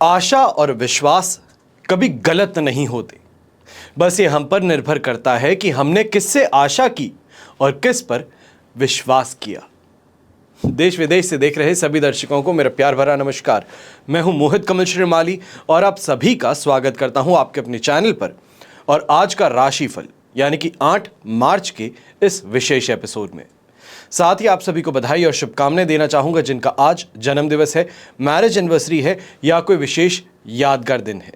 आशा और विश्वास कभी गलत नहीं होते। बस ये हम पर निर्भर करता है कि हमने किससे आशा की और किस पर विश्वास किया। देश विदेश से देख रहे सभी दर्शकों को मेरा प्यार भरा नमस्कार। मैं हूं मोहित कमल श्रीमाली और आप सभी का स्वागत करता हूं आपके अपने चैनल पर। और आज का राशिफल यानी कि 8 मार्च के इस विशेष एपिसोड में साथ ही आप सभी को बधाई और शुभकामनाएं देना चाहूंगा जिनका आज जन्म दिवस है, मैरिज एनिवर्सरी है या कोई विशेष यादगार दिन है।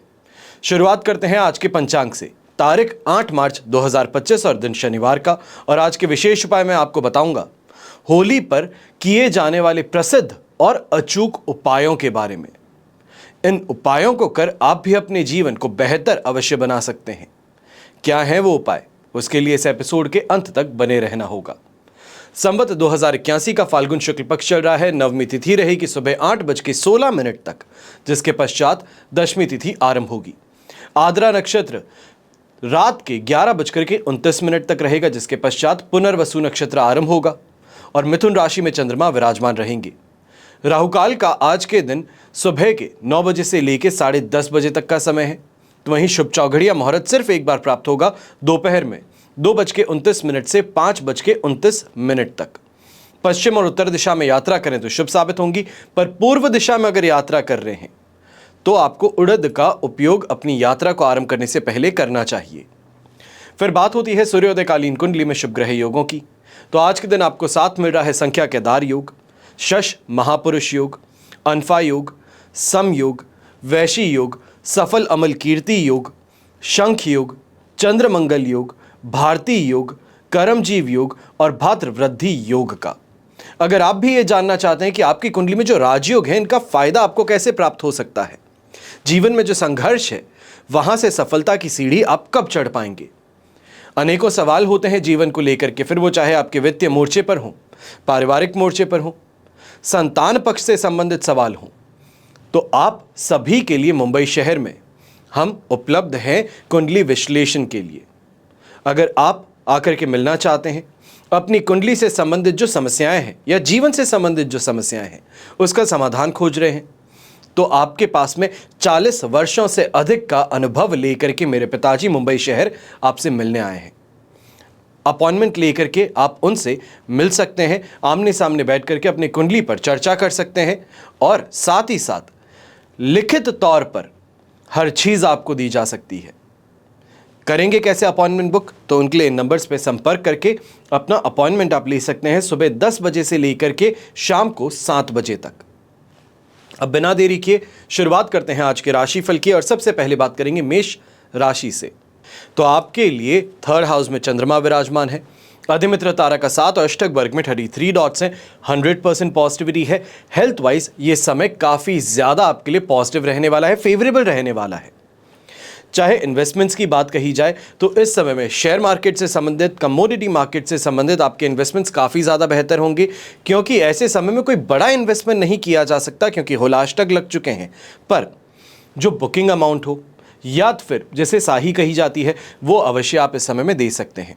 शुरुआत करते हैं आज के पंचांग से। तारीख 8 मार्च 2025 और दिन शनिवार का। और आज के विशेष उपाय मैं आपको बताऊंगा होली पर किए जाने वाले प्रसिद्ध और अचूक उपायों के बारे में। इन उपायों को कर आप भी अपने जीवन को बेहतर अवश्य बना सकते हैं। क्या है वो उपाय, उसके लिए इस एपिसोड के अंत तक बने रहना होगा। संवत 2081 का फाल्गुन शुक्ल पक्ष चल रहा है। नवमी तिथि रहेगी सुबह 8:16 तक, जिसके पश्चात दशमी तिथि आरंभ होगी। आद्रा नक्षत्र रात के 11:29 तक रहेगा, जिसके पश्चात पुनर्वसु नक्षत्र आरंभ होगा और मिथुन राशि में चंद्रमा विराजमान रहेंगे। राहुकाल का आज के दिन सुबह के 9 बजे से लेकर 10:30 बजे तक का समय है। तो वहीं शुभ चौघड़िया मुहूर्त सिर्फ एक बार प्राप्त होगा दोपहर में 2:29 से 5:29 तक। पश्चिम और उत्तर दिशा में यात्रा करें तो शुभ साबित होंगी, पर पूर्व दिशा में अगर यात्रा कर रहे हैं तो आपको उड़द का उपयोग अपनी यात्रा को आरंभ करने से पहले करना चाहिए। फिर बात होती है सूर्योदयकालीन कुंडली में शुभ ग्रह योगों की। तो आज के दिन आपको साथ मिल रहा है संख्या के दार योग, शश महापुरुष योग, अनफा योग, सम योग, वैशी योग, सफल अमल कीर्ति योग, शंख योग, चंद्रमंगल योग, भारतीय योग, कर्मजीव योग और भाद्र वृद्धि योग का। अगर आप भी ये जानना चाहते हैं कि आपकी कुंडली में जो राजयोग है इनका फायदा आपको कैसे प्राप्त हो सकता है, जीवन में जो संघर्ष है वहां से सफलता की सीढ़ी आप कब चढ़ पाएंगे, अनेकों सवाल होते हैं जीवन को लेकर के, फिर वो चाहे आपके वित्तीय मोर्चे पर हो, पारिवारिक मोर्चे पर हो, संतान पक्ष से संबंधित सवाल हो, तो आप सभी के लिए मुंबई शहर में हम उपलब्ध हैं कुंडली विश्लेषण के लिए। अगर आप आकर के मिलना चाहते हैं, अपनी कुंडली से संबंधित जो समस्याएं हैं या जीवन से संबंधित जो समस्याएं हैं उसका समाधान खोज रहे हैं, तो आपके पास में 40 वर्षों से अधिक का अनुभव लेकर के मेरे पिताजी मुंबई शहर आपसे मिलने आए हैं। अपॉइंटमेंट लेकर के आप उनसे मिल सकते हैं, आमने सामने बैठ करके अपनी कुंडली पर चर्चा कर सकते हैं और साथ ही साथ लिखित तौर पर हर चीज आपको दी जा सकती है। करेंगे कैसे अपॉइंटमेंट बुक, तो उनके लिए इन नंबर्स पे संपर्क करके अपना अपॉइंटमेंट आप ले सकते हैं सुबह 10 बजे से लेकर के शाम को 7 बजे तक। अब बिना देरी किए शुरुआत करते हैं आज के राशिफल की और सबसे पहले बात करेंगे मेष राशि से। तो आपके लिए 3rd हाउस में चंद्रमा विराजमान है। अधिमित्र तारा का 7 और अष्टक वर्ग में 33 डॉट्स हैं। 100% पॉजिटिविटी है। हेल्थ वाइज ये समय काफी ज्यादा आपके लिए पॉजिटिव रहने वाला है, फेवरेबल रहने वाला है। चाहे इन्वेस्टमेंट्स की बात कही जाए तो इस समय में शेयर मार्केट से संबंधित, कमोडिटी मार्केट से संबंधित आपके इन्वेस्टमेंट्स काफ़ी ज़्यादा बेहतर होंगे, क्योंकि ऐसे समय में कोई बड़ा इन्वेस्टमेंट नहीं किया जा सकता क्योंकि होलाष्टक लग चुके हैं। पर जो बुकिंग अमाउंट हो या फिर जिसे साही कही जाती है वो अवश्य आप इस समय में दे सकते हैं।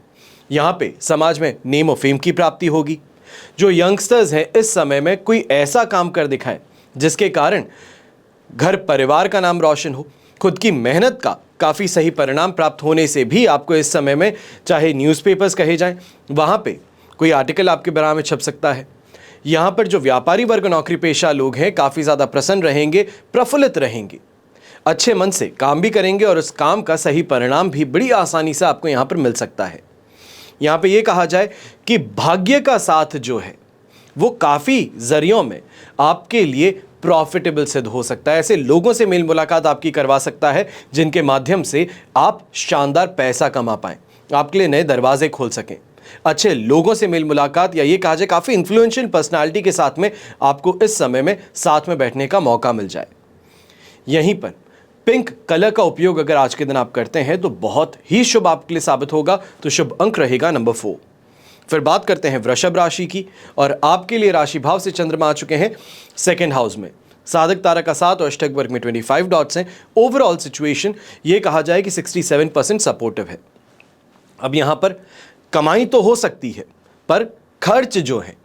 यहाँ पे समाज में नेम और फेम की प्राप्ति होगी। जो यंगस्टर्स हैं इस समय में कोई ऐसा काम कर दिखाएं जिसके कारण घर परिवार का नाम रोशन हो, खुद की मेहनत का काफ़ी सही परिणाम प्राप्त होने से भी आपको इस समय में चाहे न्यूज़पेपर्स कहे जाएं, वहाँ पे कोई आर्टिकल आपके बारे में छप सकता है। यहाँ पर जो व्यापारी वर्ग, नौकरी पेशा लोग हैं काफ़ी ज़्यादा प्रसन्न रहेंगे, प्रफुल्लित रहेंगे, अच्छे मन से काम भी करेंगे और उस काम का सही परिणाम भी बड़ी आसानी से आपको यहाँ पर मिल सकता है। यहाँ पे ये कहा जाए कि भाग्य का साथ जो है वो काफ़ी जरियों में आपके लिए प्रॉफिटेबल सिद्ध हो सकता है। ऐसे लोगों से मेल मुलाकात आपकी करवा सकता है जिनके माध्यम से आप शानदार पैसा कमा पाएं, आपके लिए नए दरवाजे खोल सकें। अच्छे लोगों से मेल मुलाकात या ये कहा जाए काफ़ी इन्फ्लुएंशियल पर्सनालिटी के साथ में आपको इस समय में साथ में बैठने का मौका मिल जाए। यहीं पर पिंक कलर का उपयोग अगर आज के दिन आप करते हैं तो बहुत ही शुभ आपके लिए साबित होगा। तो शुभ अंक रहेगा नंबर 4। फिर बात करते हैं वृषभ राशि की और आपके लिए राशि भाव से चंद्रमा आ चुके हैं 2nd हाउस में। साधक तारा का 7 और अष्टक वर्ग में 25 डॉट्स हैं। ओवरऑल सिचुएशन ये कहा जाए कि 67% सपोर्टिव है। अब यहाँ पर कमाई तो हो सकती है, पर खर्च जो है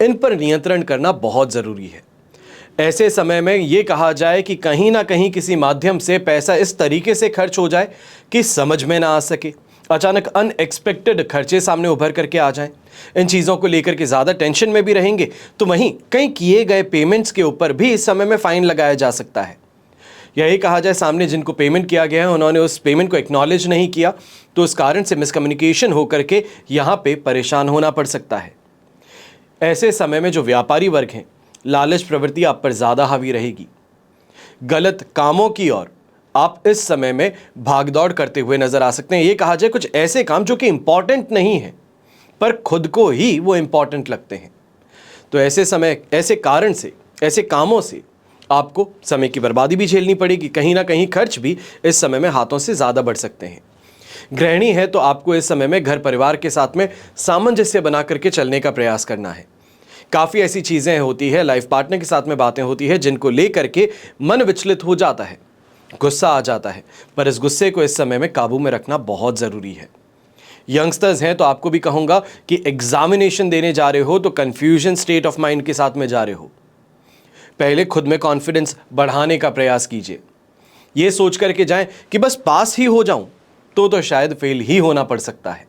इन पर नियंत्रण करना बहुत ज़रूरी है। ऐसे समय में ये कहा जाए कि कहीं ना कहीं किसी माध्यम से पैसा इस तरीके से खर्च हो जाए कि समझ में ना आ सके, अचानक अनएक्सपेक्टेड खर्चे सामने उभर करके आ जाएं। इन चीज़ों को लेकर के ज़्यादा टेंशन में भी रहेंगे तो वहीं कई किए गए पेमेंट्स के ऊपर भी इस समय में फ़ाइन लगाया जा सकता है। यही कहा जाए सामने जिनको पेमेंट किया गया है उन्होंने उस पेमेंट को एक्नॉलेज नहीं किया तो उस कारण से मिसकम्युनिकेशन होकर के यहाँ पे परेशान होना पड़ सकता है। ऐसे समय में जो व्यापारी वर्ग हैं, लालच प्रवृत्ति आप पर ज़्यादा हावी रहेगी। गलत कामों की ओर आप इस समय में भागदौड़ करते हुए नजर आ सकते हैं। ये कहा जाए कुछ ऐसे काम जो कि इंपॉर्टेंट नहीं है पर खुद को ही वो इंपॉर्टेंट लगते हैं, तो ऐसे समय, ऐसे कारण से, ऐसे कामों से आपको समय की बर्बादी भी झेलनी पड़ेगी। कहीं ना कहीं खर्च भी इस समय में हाथों से ज़्यादा बढ़ सकते हैं। गृहिणी है तो आपको इस समय में घर परिवार के साथ में सामंजस्य बना करके चलने का प्रयास करना है। काफ़ी ऐसी चीज़ें होती है, लाइफ पार्टनर के साथ में बातें होती है जिनको लेकर के मन विचलित हो जाता है, गुस्सा आ जाता है, पर इस गुस्से को इस समय में काबू में रखना बहुत ज़रूरी है। यंगस्टर्स हैं तो आपको भी कहूँगा कि एग्जामिनेशन देने जा रहे हो तो कन्फ्यूजन स्टेट ऑफ माइंड के साथ में जा रहे हो। पहले खुद में कॉन्फिडेंस बढ़ाने का प्रयास कीजिए। ये सोच करके जाएं कि बस पास ही हो जाऊं तो शायद फेल ही होना पड़ सकता है।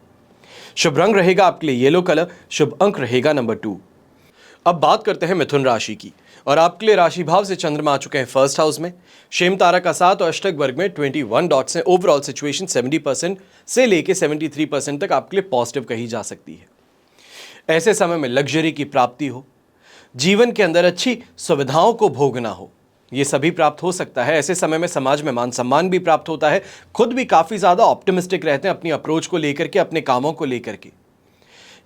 शुभ रंग रहेगा आपके लिए येलो कलर, शुभ अंक रहेगा नंबर 2। अब बात करते हैं मिथुन राशि की और आपके लिए राशि भाव से चंद्रमा आ चुके हैं फर्स्ट हाउस में। शेम तारा का 7 और अष्टक वर्ग में 21 डॉट्स हैं। ओवरऑल सिचुएशन 70% से लेके 73% तक आपके लिए पॉजिटिव कही जा सकती है। ऐसे समय में लग्जरी की प्राप्ति हो, जीवन के अंदर अच्छी सुविधाओं को भोगना हो, ये सभी प्राप्त हो सकता है। ऐसे समय में समाज में मान सम्मान भी प्राप्त होता है। खुद भी काफ़ी ज़्यादा ऑप्टिमिस्टिक रहते हैं अपनी अप्रोच को लेकर के, अपने कामों को लेकर के।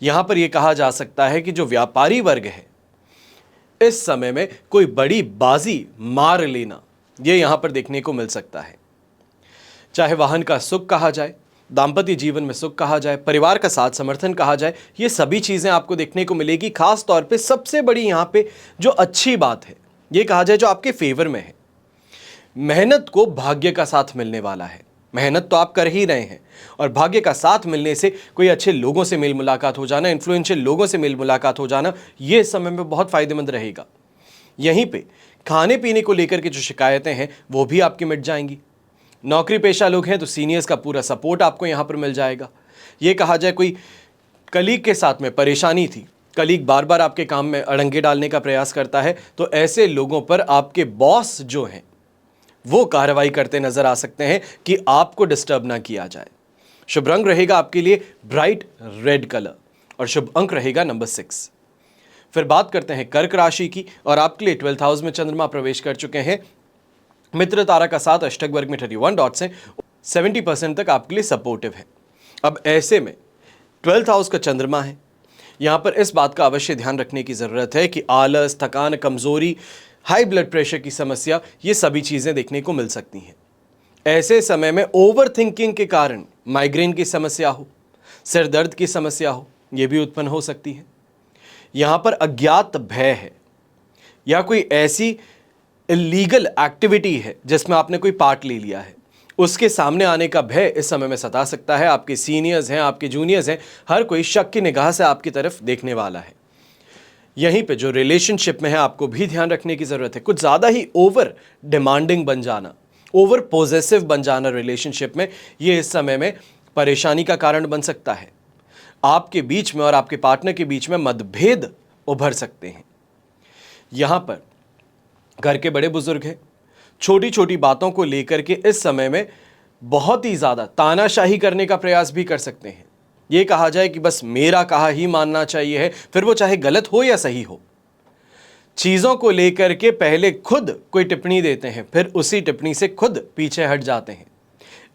यहाँ पर यह कहा जा सकता है कि जो व्यापारी वर्ग है इस समय में कोई बड़ी बाजी मार लेना ये यहाँ पर देखने को मिल सकता है। चाहे वाहन का सुख कहा जाए, दाम्पत्य जीवन में सुख कहा जाए, परिवार का साथ समर्थन कहा जाए, ये सभी चीज़ें आपको देखने को मिलेगी। खास तौर पे सबसे बड़ी यहाँ पे जो अच्छी बात है ये कहा जाए जो आपके फेवर में है, मेहनत को भाग्य का साथ मिलने वाला है। मेहनत तो आप कर ही रहे हैं और भाग्य का साथ मिलने से कोई अच्छे लोगों से मेल मुलाकात हो जाना, इन्फ्लुएंशियल लोगों से मेल मुलाकात हो जाना, ये इस समय में बहुत फायदेमंद रहेगा। यहीं पे खाने पीने को लेकर के जो शिकायतें हैं वो भी आपकी मिट जाएंगी। नौकरी पेशा लोग हैं तो सीनियर्स का पूरा सपोर्ट आपको यहाँ पर मिल जाएगा। ये कहा जाए कोई कलीग के साथ में परेशानी थी, कलीग बार बार आपके काम में अड़ंगे डालने का प्रयास करता है, तो ऐसे लोगों पर आपके बॉस जो हैं वो कार्रवाई करते नजर आ सकते हैं कि आपको डिस्टर्ब ना किया जाए। शुभ रंग रहेगा आपके लिए ब्राइट रेड कलर और शुभ अंक रहेगा नंबर 6। फिर बात करते हैं कर्क राशि की और आपके लिए 12th हाउस में चंद्रमा प्रवेश कर चुके हैं। मित्र तारा का 7 अष्टक वर्ग में 31 डॉट्स हैं। 70% तक आपके लिए सपोर्टिव है। अब ऐसे में 12th हाउस का चंद्रमा है, यहाँ पर इस बात का अवश्य ध्यान रखने की ज़रूरत है कि आलस, थकान, कमज़ोरी, हाई ब्लड प्रेशर की समस्या, ये सभी चीज़ें देखने को मिल सकती हैं। ऐसे समय में ओवर थिंकिंग के कारण माइग्रेन की समस्या हो, सिर दर्द की समस्या हो, ये भी उत्पन्न हो सकती है। यहाँ पर अज्ञात भय है या कोई ऐसी इलीगल एक्टिविटी है जिसमें आपने कोई पार्ट ले लिया है, उसके सामने आने का भय इस समय में सता सकता है। आपके सीनियर्स हैं, आपके जूनियर्स हैं, हर कोई शक की निगाह से आपकी तरफ देखने वाला है। यहीं पे जो रिलेशनशिप में है आपको भी ध्यान रखने की ज़रूरत है। कुछ ज़्यादा ही ओवर डिमांडिंग बन जाना, ओवर पॉजेसिव बन जाना रिलेशनशिप में, ये इस समय में परेशानी का कारण बन सकता है। आपके बीच में और आपके पार्टनर के बीच में मतभेद उभर सकते हैं। यहाँ पर घर के बड़े बुजुर्ग हैं, छोटी छोटी बातों को लेकर के इस समय में बहुत ही ज़्यादा तानाशाही करने का प्रयास भी कर सकते हैं। ये कहा जाए कि बस मेरा कहा ही मानना चाहिए है, फिर वो चाहे गलत हो या सही हो। चीज़ों को लेकर के पहले खुद कोई टिप्पणी देते हैं, फिर उसी टिप्पणी से खुद पीछे हट जाते हैं।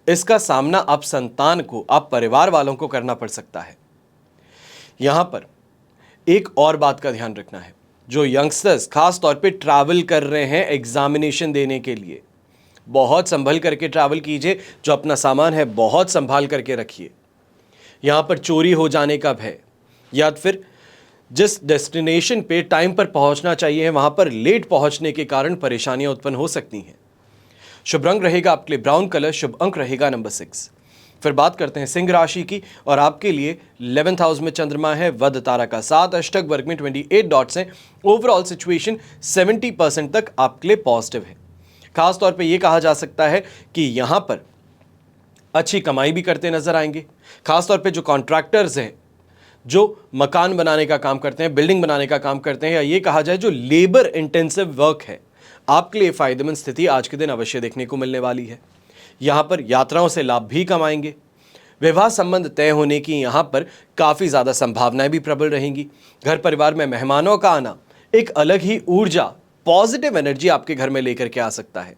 इसका सामना आप संतान को, आप परिवार वालों को करना पड़ सकता है। यहाँ पर एक और बात का ध्यान रखना है, जो यंगस्टर्स खास तौर पे ट्रैवल कर रहे हैं एग्जामिनेशन देने के लिए, बहुत संभल करके ट्रैवल कीजिए। जो अपना सामान है बहुत संभाल करके रखिए। यहाँ पर चोरी हो जाने का भय या फिर जिस डेस्टिनेशन पे टाइम पर पहुँचना चाहिए वहाँ पर लेट पहुँचने के कारण परेशानियाँ उत्पन्न हो सकती हैं। शुभ रंग रहेगा आपके लिए ब्राउन कलर, शुभ अंक रहेगा नंबर 6। फिर बात करते हैं सिंह राशि की, और आपके लिए 11th हाउस में चंद्रमा है, वध तारा का 7, अष्टक वर्ग में 28 डॉट्स हैं। ओवरऑल सिचुएशन 70% तक आपके लिए पॉजिटिव है। खास तौर पे ये कहा जा सकता है कि यहां पर अच्छी कमाई भी करते नजर आएंगे। खासतौर पे जो कॉन्ट्रैक्टर्स हैं, जो मकान बनाने का काम करते हैं, बिल्डिंग बनाने का काम करते हैं, या ये कहा जाए जो लेबर इंटेंसिव वर्क है, आपके लिए फायदेमंद स्थिति आज के दिन अवश्य देखने को मिलने वाली है। यहां पर यात्राओं से लाभ भी कमाएंगे। विवाह संबंध तय होने की यहां पर काफी ज्यादा संभावनाएं भी प्रबल रहेंगी। घर परिवार में मेहमानों का आना एक अलग ही ऊर्जा, पॉजिटिव एनर्जी आपके घर में लेकर के आ सकता है।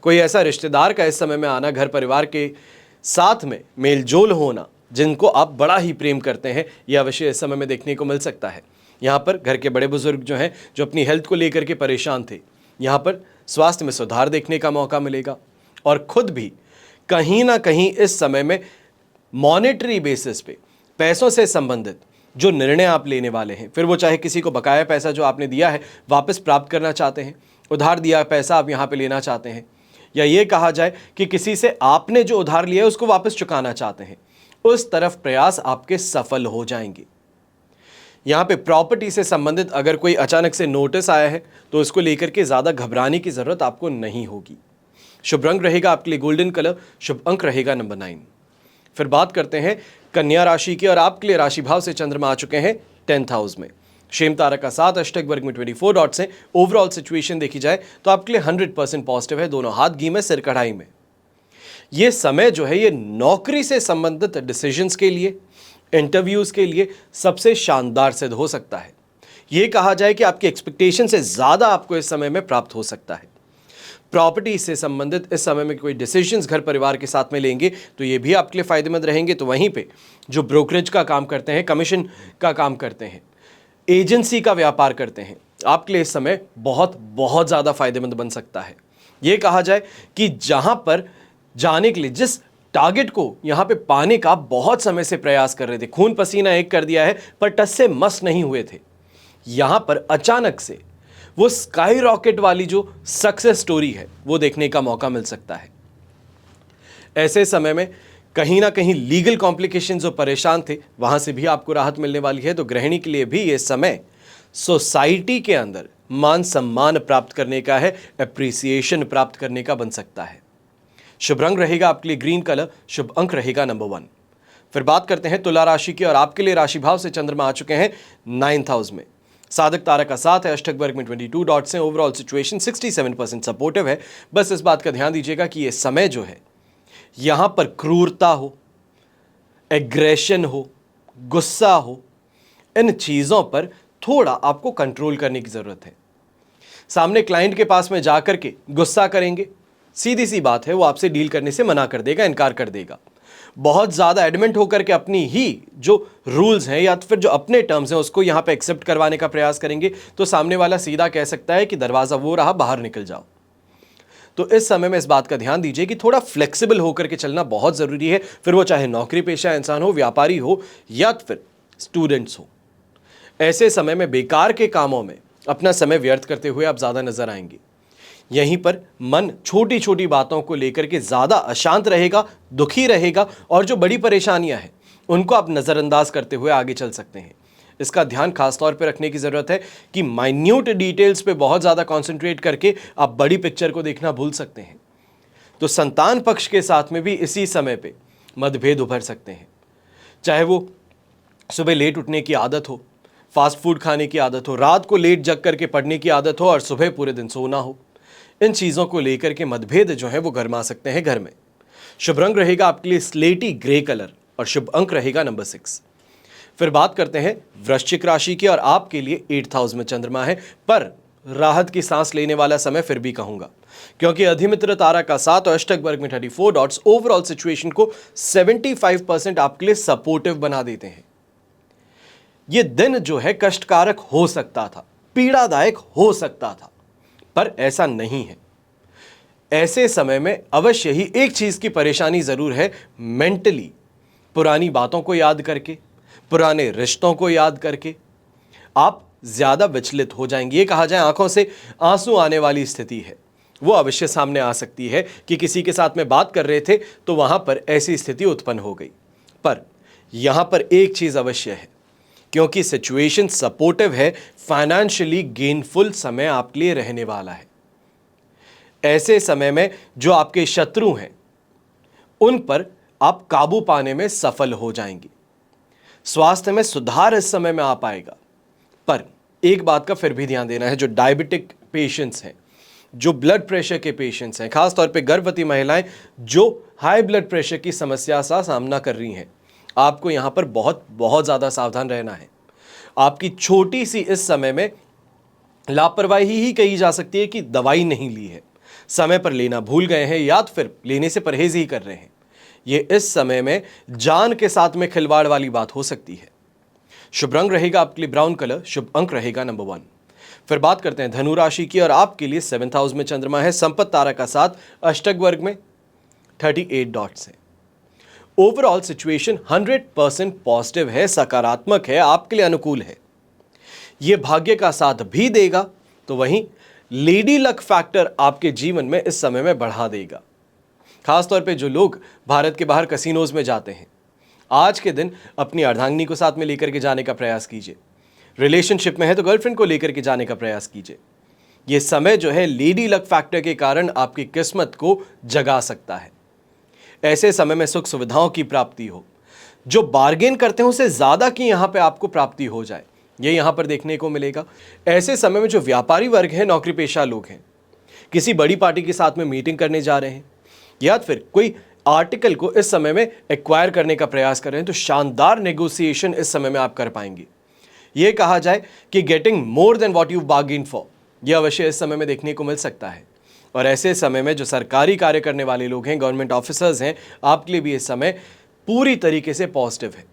कोई ऐसा रिश्तेदार का इस समय में आना, घर परिवार के साथ में मेलजोल होना, जिनको आप बड़ा ही प्रेम करते हैं, यह अवश्य इस समय में देखने को मिल सकता है। यहाँ पर घर के बड़े बुजुर्ग जो हैं, जो अपनी हेल्थ को लेकर के परेशान थे, यहाँ पर स्वास्थ्य में सुधार देखने का मौका मिलेगा। और खुद भी कहीं ना कहीं इस समय में मॉनेटरी बेसिस पे पैसों से संबंधित जो निर्णय आप लेने वाले हैं, फिर वो चाहे किसी को बकाया पैसा जो आपने दिया है वापस प्राप्त करना चाहते हैं, उधार दिया पैसा आप यहाँ पे लेना चाहते हैं, या ये कहा जाए कि किसी से आपने जो उधार लिया है उसको वापस चुकाना चाहते हैं, उस तरफ प्रयास आपके सफल हो जाएंगे। यहाँ पे प्रॉपर्टी से संबंधित अगर कोई अचानक से नोटिस आया है तो उसको लेकर के ज़्यादा घबराने की ज़रूरत आपको नहीं होगी। शुभ रंग रहेगा आपके लिए गोल्डन कलर, शुभ अंक रहेगा नंबर 9। फिर बात करते हैं कन्या राशि की, और आपके लिए राशि भाव से चंद्रमा आ चुके हैं 10th हाउस में। शेम तारा का 7, अष्टक वर्ग में 24 डॉट्स हैं। ओवरऑल सिचुएशन देखी जाए तो आपके लिए 100% पॉजिटिव है। दोनों हाथ घी में सिर कढ़ाई में। ये समय जो है ये नौकरी से संबंधित डिसीजंस के लिए, इंटरव्यूज के लिए सबसे शानदार सिद्ध हो सकता है। ये कहा जाए कि आपकी एक्सपेक्टेशन से ज़्यादा आपको इस समय में प्राप्त हो सकता है। प्रॉपर्टी से संबंधित इस समय में कोई डिसीजंस घर परिवार के साथ में लेंगे तो ये भी आपके लिए फायदेमंद रहेंगे। तो वहीं पे जो ब्रोकरेज का काम करते हैं, कमीशन का काम करते हैं, एजेंसी का व्यापार करते हैं, आपके लिए इस समय बहुत बहुत ज़्यादा फायदेमंद बन सकता है। ये कहा जाए कि जहां पर जाने के लिए, जिस टारगेट को यहां पे पाने का बहुत समय से प्रयास कर रहे थे, खून पसीना एक कर दिया है पर टस से मस नहीं हुए थे, यहां पर अचानक से वो स्काई रॉकेट वाली जो सक्सेस स्टोरी है वो देखने का मौका मिल सकता है। ऐसे समय में कहीं ना कहीं लीगल कॉम्प्लिकेशन जो परेशान थे वहां से भी आपको राहत मिलने वाली है। तो गृहिणी के लिए भी ये समय सोसाइटी के अंदर मान सम्मान प्राप्त करने का है, एप्रिसिएशन प्राप्त करने का बन सकता है। शुभ रंग रहेगा आपके लिए ग्रीन कलर, शुभ अंक रहेगा नंबर 1। फिर बात करते हैं तुला राशि की, और आपके लिए राशि भाव से चंद्रमा आ चुके हैं 9th हाउस में। साधक तारा का 7 है, अष्टक वर्ग में 22 डॉट्स हैं। ओवरऑल सिचुएशन 67% सपोर्टिव है। बस इस बात का ध्यान दीजिएगा कि ये समय जो है यहां पर क्रूरता हो, एग्रेशन हो, गुस्सा हो, इन चीजों पर थोड़ा आपको कंट्रोल करने की जरूरत है। सामने क्लाइंट के पास में जाकर के गुस्सा करेंगे, सीधी सी बात है वो आपसे डील करने से मना कर देगा, इनकार कर देगा। बहुत ज़्यादा एडमेंट होकर के अपनी ही जो रूल्स हैं या फिर जो अपने टर्म्स हैं उसको यहाँ पे एक्सेप्ट करवाने का प्रयास करेंगे तो सामने वाला सीधा कह सकता है कि दरवाज़ा वो रहा, बाहर निकल जाओ। तो इस समय में इस बात का ध्यान दीजिए कि थोड़ा फ्लेक्सिबल होकर के चलना बहुत ज़रूरी है। फिर वो चाहे नौकरी पेशा इंसान हो, व्यापारी हो या फिर स्टूडेंट्स हो। ऐसे समय में बेकार के कामों में अपना समय व्यर्थ करते हुए आप ज़्यादा नजर आएंगे। यहीं पर मन छोटी छोटी बातों को लेकर के ज़्यादा अशांत रहेगा, दुखी रहेगा, और जो बड़ी परेशानियां हैं उनको आप नज़रअंदाज करते हुए आगे चल सकते हैं। इसका ध्यान खास तौर पे रखने की ज़रूरत है कि माइन्यूट डिटेल्स पे बहुत ज़्यादा कॉन्सेंट्रेट करके आप बड़ी पिक्चर को देखना भूल सकते हैं। तो संतान पक्ष के साथ में भी इसी समय पे मतभेद उभर सकते हैं। चाहे वो सुबह लेट उठने की आदत हो, फास्ट फूड खाने की आदत हो, रात को लेट जग करके पढ़ने की आदत हो और सुबह पूरे दिन सोना हो, इन चीज़ों को लेकर के मतभेद जो है वो गरमा सकते हैं घर में। शुभ रंग रहेगा आपके लिए स्लेटी ग्रे कलर, और शुभ अंक रहेगा नंबर 6। फिर बात करते हैं वृश्चिक राशि की, और आपके लिए 8th हाउस में चंद्रमा है, पर राहत की सांस लेने वाला समय फिर भी कहूंगा, क्योंकि अधिमित्र तारा का 7 और अष्टक वर्ग में 34 डॉट्स ओवरऑल सिचुएशन को 75% आपके लिए सपोर्टिव बना देते हैं। ये दिन जो है कष्टकारक हो सकता था, पीड़ादायक हो सकता था, पर ऐसा नहीं है। ऐसे समय में अवश्य ही एक चीज की परेशानी जरूर है, मेंटली पुरानी बातों को याद करके, पुराने रिश्तों को याद करके आप ज्यादा विचलित हो जाएंगे। ये कहा जाए आंखों से आंसू आने वाली स्थिति है, वो अवश्य सामने आ सकती है कि किसी के साथ में बात कर रहे थे तो वहां पर ऐसी स्थिति उत्पन्न हो गई। पर यहां पर एक चीज अवश्य है, क्योंकि सिचुएशन सपोर्टिव है, फाइनेंशियली गेनफुल समय आपके लिए रहने वाला है। ऐसे समय में जो आपके शत्रु हैं उन पर आप काबू पाने में सफल हो जाएंगे। स्वास्थ्य में सुधार इस समय में आ पाएगा। पर एक बात का फिर भी ध्यान देना है, जो डायबिटिक पेशेंट्स हैं, जो ब्लड प्रेशर के पेशेंट्स हैं, खासतौर पे गर्भवती महिलाएं जो हाई ब्लड प्रेशर की समस्या का सामना कर रही हैं, आपको यहां पर बहुत बहुत ज़्यादा सावधान रहना है। आपकी छोटी सी इस समय में लापरवाही ही कही जा सकती है कि दवाई नहीं ली है, समय पर लेना भूल गए हैं या फिर लेने से परहेज ही कर रहे हैं। ये इस समय में जान के साथ में खिलवाड़ वाली बात हो सकती है। शुभ रंग रहेगा आपके लिए ब्राउन कलर, शुभ अंक रहेगा नंबर 1। फिर बात करते हैं धनु राशि की, और आपके लिए 7th हाउस में चंद्रमा है, संपत्ति तारा का साथ, अष्टक वर्ग में 38 डॉट्स हैं। ओवरऑल सिचुएशन 100% पॉजिटिव है, सकारात्मक है, आपके लिए अनुकूल है। यह भाग्य का साथ भी देगा तो वहीं लेडी लक फैक्टर आपके जीवन में इस समय में बढ़ा देगा। खासतौर पे जो लोग भारत के बाहर कसिनोज में जाते हैं, आज के दिन अपनी अर्धांगिनी को साथ में लेकर के जाने का प्रयास कीजिए। रिलेशनशिप में है तो गर्लफ्रेंड को लेकर के जाने का प्रयास कीजिए। यह समय जो है लेडी लक फैक्टर के कारण आपकी किस्मत को जगा सकता है। ऐसे समय में सुख सुविधाओं की प्राप्ति हो, जो बार्गेन करते हैं उससे ज्यादा की यहां पे आपको प्राप्ति हो जाए, ये यहां पर देखने को मिलेगा। ऐसे समय में जो व्यापारी वर्ग है, नौकरी पेशा लोग हैं, किसी बड़ी पार्टी के साथ में मीटिंग करने जा रहे हैं या फिर कोई आर्टिकल को इस समय में एक्वायर करने का प्रयास कर रहे हैं, तो शानदार नेगोशिएशन इस समय में आप कर पाएंगे। यह कहा जाए कि getting more than what you bargain for, यह अवश्य इस समय में देखने को मिल सकता है। और ऐसे समय में जो सरकारी कार्य करने वाले लोग हैं, गवर्नमेंट ऑफिसर्स हैं, आपके लिए भी इस समय पूरी तरीके से पॉजिटिव है।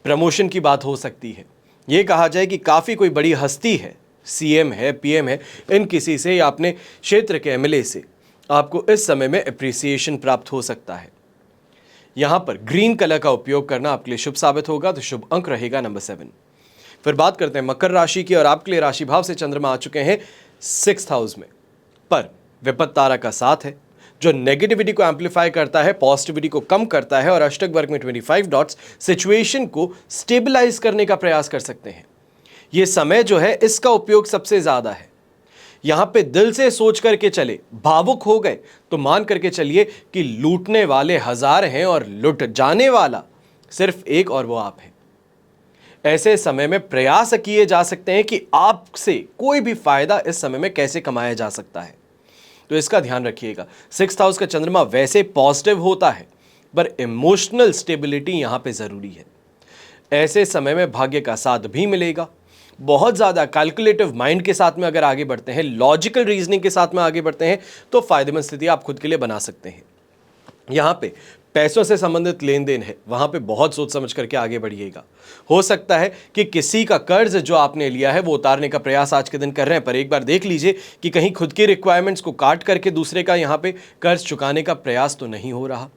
प्रमोशन की बात हो सकती है। यह कहा जाए कि काफ़ी कोई बड़ी हस्ती है, सीएम है, पीएम है, इन किसी से या अपने क्षेत्र के एमएलए से आपको इस समय में अप्रिसिएशन प्राप्त हो सकता है। यहां पर ग्रीन कलर का उपयोग करना आपके लिए शुभ साबित होगा, तो शुभ अंक रहेगा नंबर 7। फिर बात करते हैं मकर राशि की, और आपके लिए राशि भाव से चंद्रमा आ चुके हैं 6th हाउस में। पर विपत्त तारा का साथ है, जो नेगेटिविटी को एम्पलीफाई करता है, पॉजिटिविटी को कम करता है, और अष्टक वर्ग में 25 डॉट्स सिचुएशन को स्टेबलाइज करने का प्रयास कर सकते हैं। यह समय जो है इसका उपयोग सबसे ज्यादा है। यहां पे दिल से सोच करके चले, भावुक हो गए तो मान करके चलिए कि लूटने वाले हजार हैं और लुट जाने वाला सिर्फ एक, और वो आप हैं। ऐसे समय में प्रयास किए जा सकते हैं कि आपसे कोई भी फायदा इस समय में कैसे कमाया जा सकता है, तो इसका ध्यान रखिएगा। 6th हाउस का चंद्रमा वैसे पॉजिटिव होता है, पर इमोशनल स्टेबिलिटी यहां पे जरूरी है। ऐसे समय में भाग्य का साथ भी मिलेगा। बहुत ज़्यादा कैलकुलेटिव माइंड के साथ में अगर आगे बढ़ते हैं, लॉजिकल रीजनिंग के साथ में आगे बढ़ते हैं, तो फायदेमंद स्थिति आप खुद के लिए बना सकते हैं। यहाँ पे पैसों से संबंधित लेन देन है, वहाँ पे बहुत सोच समझ करके आगे बढ़िएगा। हो सकता है कि किसी का कर्ज जो आपने लिया है वो उतारने का प्रयास आज के दिन कर रहे हैं, पर एक बार देख लीजिए कि कहीं खुद की रिक्वायरमेंट्स को काट करके दूसरे का यहाँ पे कर्ज चुकाने का प्रयास तो नहीं हो रहा।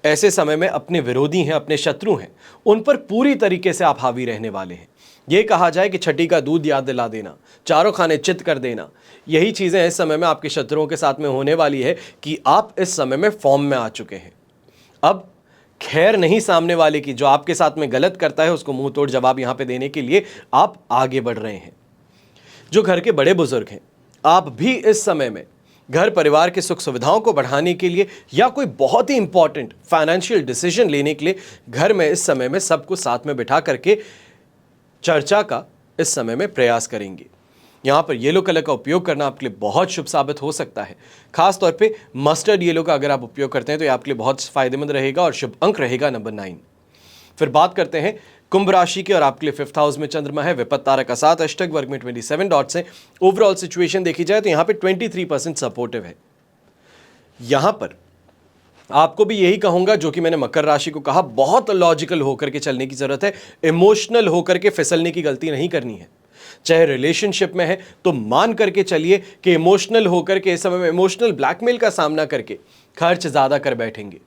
ऐसे समय में अपने विरोधी हैं, अपने शत्रु हैं, उन पर पूरी तरीके से आप हावी रहने वाले हैं। यह कहा जाए कि छठी का दूध याद दिला देना, चारों खाने चित कर देना, यही चीजें इस समय में आपके शत्रुओं के साथ में होने वाली है कि आप इस समय में फॉर्म में आ चुके हैं। अब खैर नहीं सामने वाले की, जो आपके साथ में गलत करता है उसको मुंह तोड़ जवाब यहां पे देने के लिए आप आगे बढ़ रहे हैं। जो घर के बड़े बुजुर्ग हैं, आप भी इस समय में घर परिवार के सुख सुविधाओं को बढ़ाने के लिए या कोई बहुत ही इंपॉर्टेंट फाइनेंशियल डिसीजन लेने के लिए घर में इस समय में सबको साथ में बिठा करके चर्चा का इस समय में प्रयास करेंगे। यहां पर येलो कलर का उपयोग करना आपके लिए बहुत शुभ साबित हो सकता है। खास तौर पे मस्टर्ड येलो का अगर आप उपयोग करते हैं तो ये आपके लिए बहुत फायदेमंद रहेगा, और शुभ अंक रहेगा नंबर 9। फिर बात करते हैं कुंभ राशि की, और आपके लिए 5th हाउस में चंद्रमा है, विपत्त तारा का साथ, अष्टक वर्ग में 27 डॉट्स हैं। ओवरऑल सिचुएशन देखी जाए तो यहां पे 23% सपोर्टिव है। यहां पर आपको भी यही कहूंगा जो कि मैंने मकर राशि को कहा, बहुत लॉजिकल होकर के चलने की जरूरत है। इमोशनल होकर के फिसलने की गलती नहीं करनी है। चाहे रिलेशनशिप में है तो मान करके चलिए कि इमोशनल होकर के इस समय में इमोशनल ब्लैकमेल का सामना करके खर्च ज्यादा कर बैठेंगे।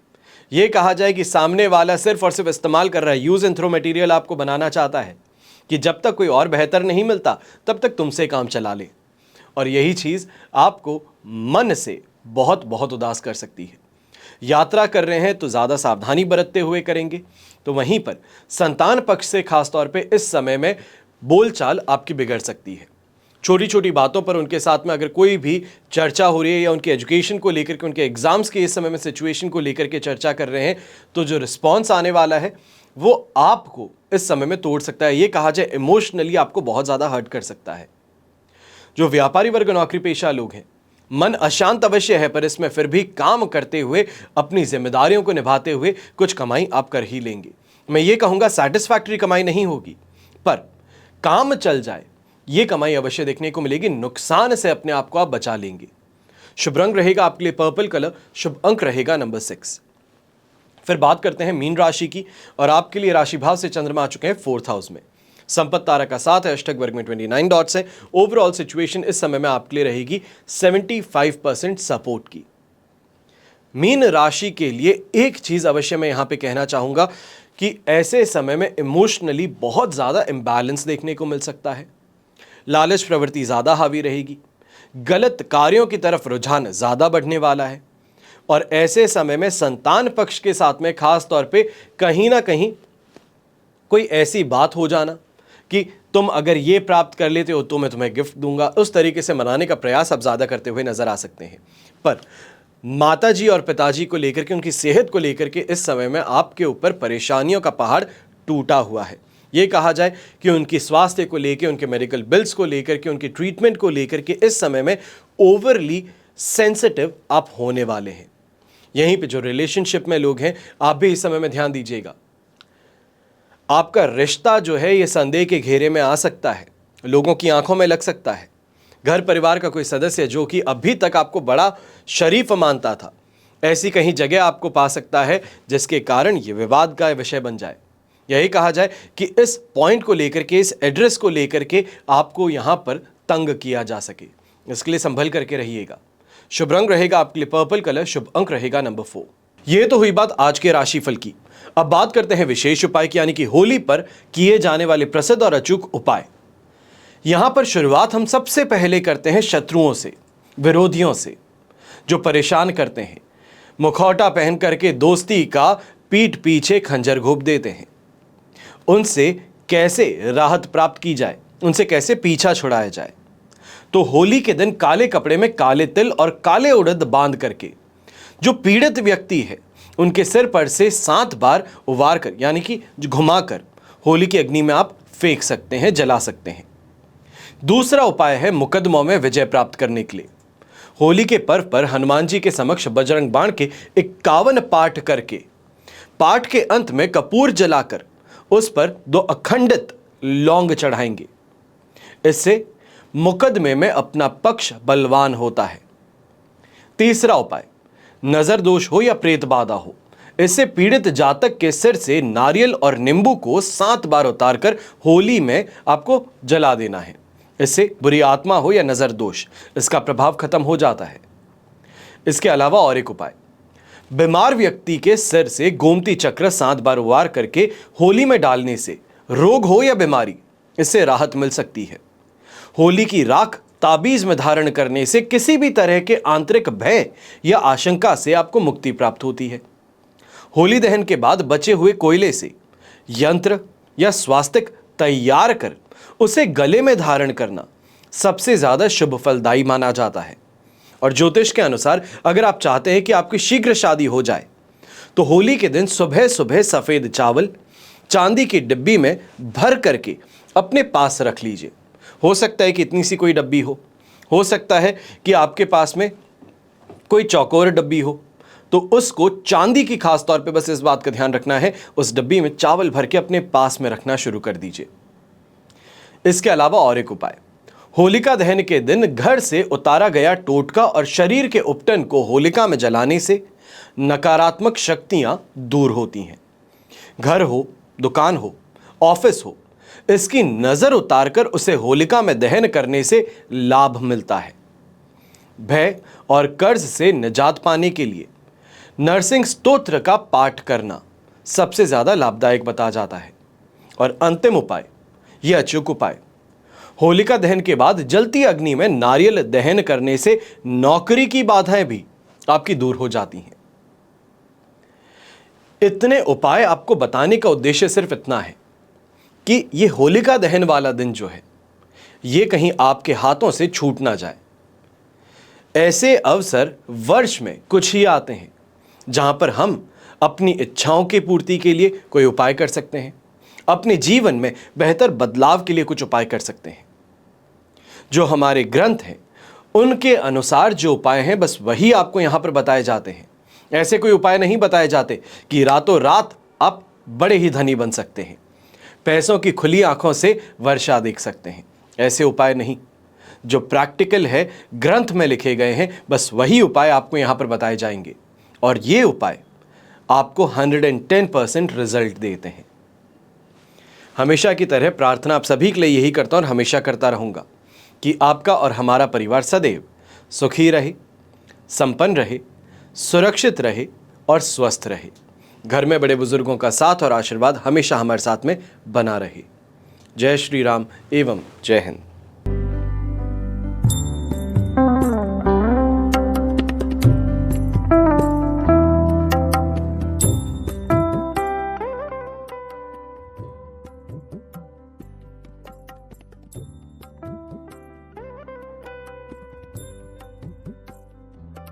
यह कहा जाए कि सामने वाला सिर्फ और सिर्फ इस्तेमाल कर रहा है, यूज एंड थ्रो मटेरियल आपको बनाना चाहता है कि जब तक कोई और बेहतर नहीं मिलता तब तक तुमसे काम चला ले। और यही चीज आपको मन से बहुत बहुत उदास कर सकती है। यात्रा कर रहे हैं तो ज्यादा सावधानी बरतते हुए करेंगे। तो वहीं पर संतान पक्ष से खासतौर पे इस समय में बोलचाल आपकी बिगड़ सकती है। छोटी छोटी बातों पर उनके साथ में अगर कोई भी चर्चा हो रही है या उनके एजुकेशन को लेकर के, उनके एग्जाम्स के इस समय में सिचुएशन को लेकर के चर्चा कर रहे हैं, तो जो रिस्पॉन्स आने वाला है वो आपको इस समय में तोड़ सकता है। ये कहा जाए इमोशनली आपको बहुत ज्यादा हर्ट कर सकता है। जो व्यापारी वर्ग, नौकरी पेशा लोग हैं, मन अशांत अवश्य है, पर इसमें फिर भी काम करते हुए, अपनी जिम्मेदारियों को निभाते हुए कुछ कमाई आप कर ही लेंगे। मैं ये कहूंगा सेटिस्फैक्टरी कमाई नहीं होगी, पर काम चल जाए ये कमाई अवश्य देखने को मिलेगी। नुकसान से अपने आप को आप बचा लेंगे। शुभ रंग रहेगा आपके लिए पर्पल कलर, शुभ अंक रहेगा नंबर 6। फिर बात करते हैं मीन राशि की, और आपके लिए राशि भाव से चंद्रमा आ चुके हैं 4th हाउस में। संपत्ति तारा का 7 है, अष्टक वर्ग में 29 डॉट्स है। ओवरऑल सिचुएशन इस समय में आपके लिए रहेगी 75% सपोर्ट की। मीन राशि के लिए एक चीज अवश्य मैं यहां पे कहना चाहूंगा कि ऐसे समय में इमोशनली बहुत ज्यादा इंबैलेंस देखने को मिल सकता है। लालच प्रवृत्ति ज्यादा हावी रहेगी, गलत कार्यों की तरफ रुझान ज्यादा बढ़ने वाला है, और ऐसे समय में संतान पक्ष के साथ में खास तौर पे कहीं ना कहीं कोई ऐसी बात हो जाना कि तुम अगर ये प्राप्त कर लेते हो तो मैं तुम्हें गिफ्ट दूंगा, उस तरीके से मनाने का प्रयास आप ज्यादा करते हुए नजर आ सकते हैं। पर माताजी और पिताजी को लेकर के, उनकी सेहत को लेकर के इस समय में आपके ऊपर परेशानियों का पहाड़ टूटा हुआ है। ये कहा जाए कि उनकी स्वास्थ्य को लेकर, उनके मेडिकल बिल्स को लेकर के, उनकी ट्रीटमेंट को लेकर के इस समय में ओवरली सेंसिटिव आप होने वाले हैं। यहीं पे जो रिलेशनशिप में लोग हैं, आप भी इस समय में ध्यान दीजिएगा। आपका रिश्ता जो है ये संदेह के घेरे में आ सकता है, लोगों की आंखों में लग सकता है। घर परिवार का कोई सदस्य जो कि अभी तक आपको बड़ा शरीफ मानता था, ऐसी कहीं जगह आपको पा सकता है जिसके कारण ये विवाद का विषय बन जाए। यही कहा जाए कि इस पॉइंट को लेकर के, इस एड्रेस को लेकर के आपको यहां पर तंग किया जा सके, इसके लिए संभल करके रहिएगा। शुभ रंग रहेगा आपके लिए पर्पल कलर, शुभ अंक रहेगा नंबर 4। ये तो हुई बात आज के राशिफल की। अब बात करते हैं विशेष उपाय की, यानी कि होली पर किए जाने वाले प्रसिद्ध और अचूक उपाय। यहां पर शुरुआत हम सबसे पहले करते हैं शत्रुओं से, विरोधियों से, जो परेशान करते हैं, मुखौटा पहन करके दोस्ती का पीठ पीछे खंजर घोंप देते हैं। उनसे कैसे राहत प्राप्त की जाए, उनसे कैसे पीछा छुड़ाया जाए। तो होली के दिन काले कपड़े में काले तिल और काले उड़द बांध करके जो पीड़ित व्यक्ति है उनके सिर पर से 7 बार उबार कर, यानी कि घुमाकर होली की अग्नि में आप फेंक सकते हैं, जला सकते हैं। दूसरा उपाय है मुकदमों में विजय प्राप्त करने के लिए। होली के पर्व पर हनुमान जी के समक्ष बजरंग बाण के 51 पाठ करके, पाठ के अंत में कपूर जलाकर उस पर 2 अखंडित लौंग चढ़ाएंगे। इससे मुकदमे में अपना पक्ष बलवान होता है। तीसरा उपाय, नजर दोष हो या प्रेत बाधा हो, इससे पीड़ित जातक के सिर से नारियल और नींबू को 7 बार उतारकर होली में आपको जला देना है। इससे बुरी आत्मा हो या नजर दोष, इसका प्रभाव खत्म हो जाता है। इसके अलावा और एक उपाय, बीमार व्यक्ति के सिर से गोमती चक्र 7 बार उबार करके होली में डालने से रोग हो या बीमारी, इससे राहत मिल सकती है। होली की राख ताबीज में धारण करने से किसी भी तरह के आंतरिक भय या आशंका से आपको मुक्ति प्राप्त होती है। होली दहन के बाद बचे हुए कोयले से यंत्र या स्वास्तिक तैयार कर उसे गले में धारण करना सबसे ज्यादा शुभ फलदायी माना जाता है। और ज्योतिष के अनुसार अगर आप चाहते हैं कि आपकी शीघ्र शादी हो जाए तो होली के दिन सुबह सुबह सफेद चावल चांदी की डिब्बी में भर करके अपने पास रख लीजिए। हो सकता है कि इतनी सी कोई डब्बी हो सकता है कि आपके पास में कोई चौकोर डब्बी हो, तो उसको चांदी की खास तौर पे बस इस बात का ध्यान रखना है, उस डब्बी में चावल भर के अपने पास में रखना शुरू कर दीजिए। इसके अलावा और एक उपाय, होलिका दहन के दिन घर से उतारा गया टोटका और शरीर के उपटन को होलिका में जलाने से नकारात्मक शक्तियां दूर होती हैं। घर हो, दुकान हो, ऑफिस हो, इसकी नजर उतारकर उसे होलिका में दहन करने से लाभ मिलता है। भय और कर्ज से निजात पाने के लिए नरसिंह स्तोत्र का पाठ करना सबसे ज्यादा लाभदायक बताया जाता है। और अंतिम उपाय, यह अचूक उपाय, होलिका दहन के बाद जलती अग्नि में नारियल दहन करने से नौकरी की बाधाएं भी आपकी दूर हो जाती हैं। इतने उपाय आपको बताने का उद्देश्य सिर्फ इतना है कि ये होलिका दहन वाला दिन जो है, ये कहीं आपके हाथों से छूट ना जाए। ऐसे अवसर वर्ष में कुछ ही आते हैं जहां पर हम अपनी इच्छाओं की पूर्ति के लिए कोई उपाय कर सकते हैं, अपने जीवन में बेहतर बदलाव के लिए कुछ उपाय कर सकते हैं। जो हमारे ग्रंथ हैं उनके अनुसार जो उपाय हैं बस वही आपको यहां पर बताए जाते हैं। ऐसे कोई उपाय नहीं बताए जाते कि रातों रात आप बड़े ही धनी बन सकते हैं, पैसों की खुली आंखों से वर्षा देख सकते हैं। ऐसे उपाय नहीं। जो प्रैक्टिकल है, ग्रंथ में लिखे गए हैं, बस वही उपाय आपको यहां पर बताए जाएंगे और ये उपाय आपको 110% रिजल्ट देते हैं। हमेशा की तरह प्रार्थना आप सभी के लिए यही करता हूं और हमेशा करता रहूंगा कि आपका और हमारा परिवार सदैव सुखी रहे, संपन्न रहे, सुरक्षित रहे और स्वस्थ रहे। घर में बड़े बुजुर्गों का साथ और आशीर्वाद हमेशा हमारे साथ में बना रहे। जय श्री राम एवं जय हिंद।